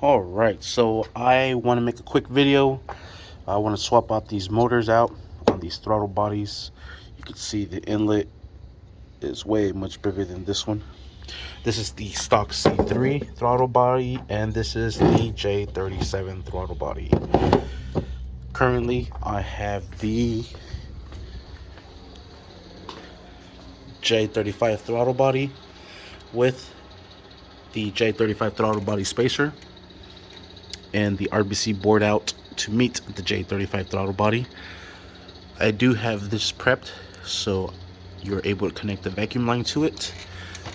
Alright, so I want to make a quick video. I want to swap out these motors out on these throttle bodies. You can see the inlet is way much bigger than this one. This is the stock C3 throttle body, and this is the J37 throttle body. Currently, I have the J35 throttle body with the J35 throttle body spacer and the RBC board out to meet the J35 throttle body. I do have this prepped so you're able to connect the vacuum line to it.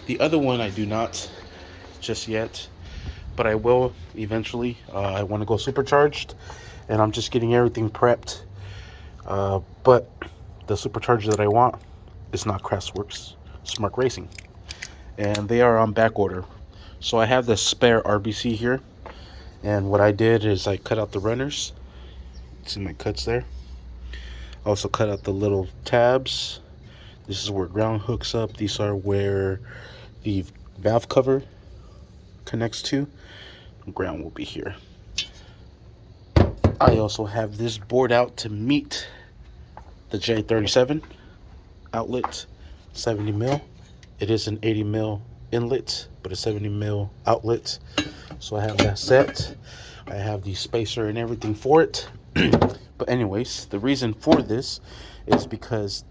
The other one I do not just yet, but I will eventually. I want to go supercharged, and I'm just getting everything prepped. But the supercharger that I want is not Craftsworks Smart Racing, and they are on back order. So I have the spare RBC here, and what I did is I cut out the runners. See my cuts there. I also cut out the little tabs. This is where ground hooks up. These are where the valve cover connects to. Ground will be here. I also have this board out to meet the J37 outlet, 70 mil. It is an 80 mil inlet, but a 70 mil outlet. So I have that set. I have the spacer and everything for it. But anyways, the reason for this is because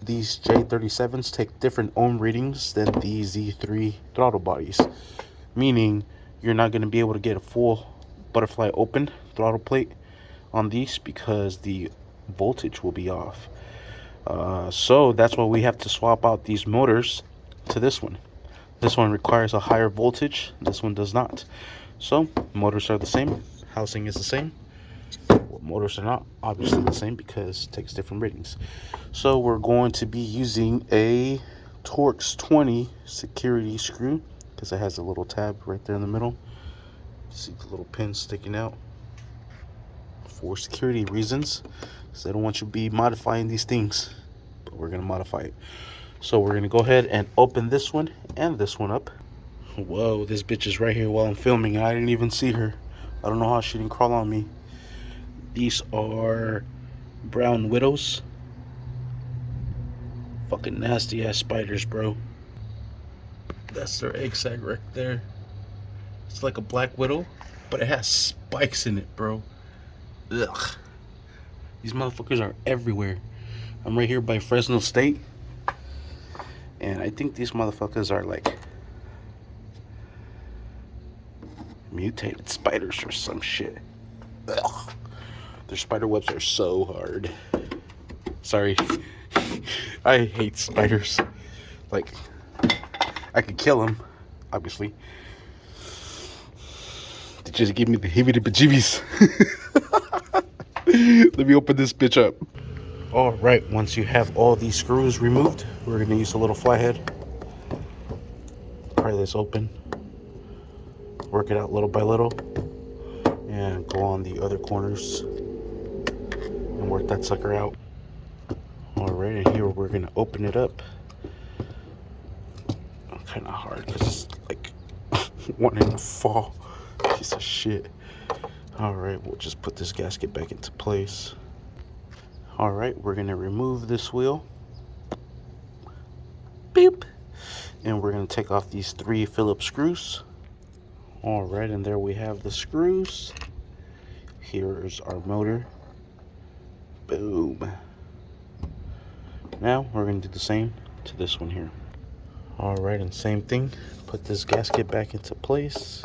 these J37s take different ohm readings than the Z3 throttle bodies, meaning you're not going to be able to get a full butterfly open throttle plate on these because the voltage will be off. So that's why we have to swap out these motors to this one. This one requires a higher voltage, this one does not. So motors are the same, housing is the same. Well, motors are not obviously the same because it takes different readings. So we're going to be using a Torx 20 security screw because it has a little tab right there in the middle. See the little pin sticking out for security reasons, because they don't want you to be modifying these things, but we're going to modify it. So we're going to go ahead and open this one and this one up. Whoa, this bitch is right here while I'm filming. I didn't even see her. I don't know how she didn't crawl on me. These are brown widows. Fucking nasty ass spiders, bro. That's their egg sac right there. It's like a black widow, but it has spikes in it, bro. Ugh. These motherfuckers are everywhere. I'm right here by Fresno State, and I think these motherfuckers are like mutated spiders or some shit. Ugh. Their spider webs are so hard. Sorry. I hate spiders. Like, I could kill them, obviously. They just give me the heebie-jeebies. Let me open this bitch up. Alright, once you have all these screws removed, we're going to use a little flathead. Pry this open. Work it out little by little. And go on the other corners and work that sucker out. Alright, and here we're going to open it up. Kind of hard because it's like wanting to fall. Piece of shit. Alright, we'll just put this gasket back into place. Alright, we're going to remove this wheel. Beep. And we're going to take off these 3 Phillips screws. Alright, and there we have the screws. Here's our motor. Boom. Now we're going to do the same to this one here. Alright, and same thing. Put this gasket back into place.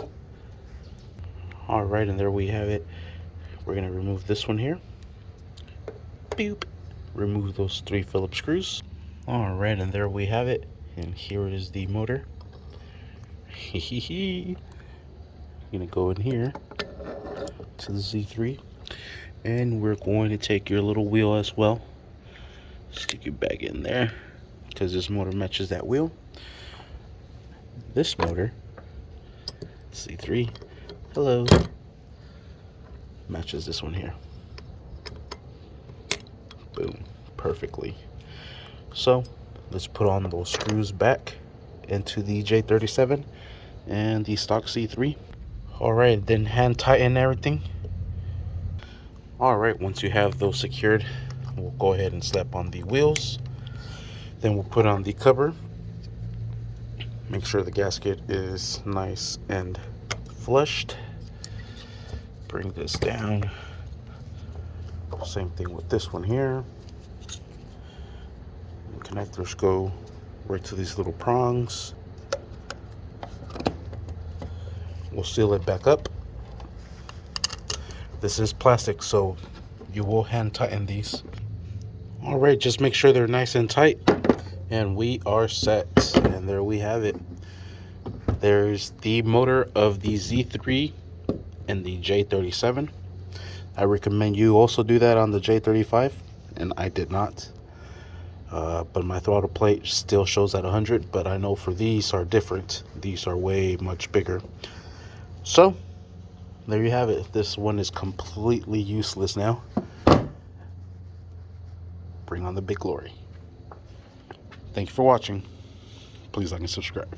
Alright, and there we have it. We're going to remove this one here. Boop. Remove those 3 Phillips screws. Alright, and there we have it. And here is the motor. Hehehe. Gonna go in here to the Z3. And we're going to take your little wheel as well. Stick it back in there because this motor matches that wheel. This motor, C3, hello, matches this one here. Boom, perfectly. So let's put on those screws back into the J37 and the stock C3. Alright, then hand tighten everything. Alright, once you have those secured, we'll go ahead and slap on the wheels. Then we'll put on the cover. Make sure the gasket is nice and flushed. Bring this down. Same thing with this one here. Connectors go right to these little prongs. We'll seal it back up. This is plastic, so you will hand tighten these. All right, just make sure they're nice and tight, and we are set. And there we have it. There's the motor of the Z3 and the J37. I recommend you also do that on the J35, and I did not. But my throttle plate still shows at 100, but I know for these are different. These are way much bigger. So there you have it. This one is completely useless now. Bring on the big glory. Thank you for watching. Please like and subscribe.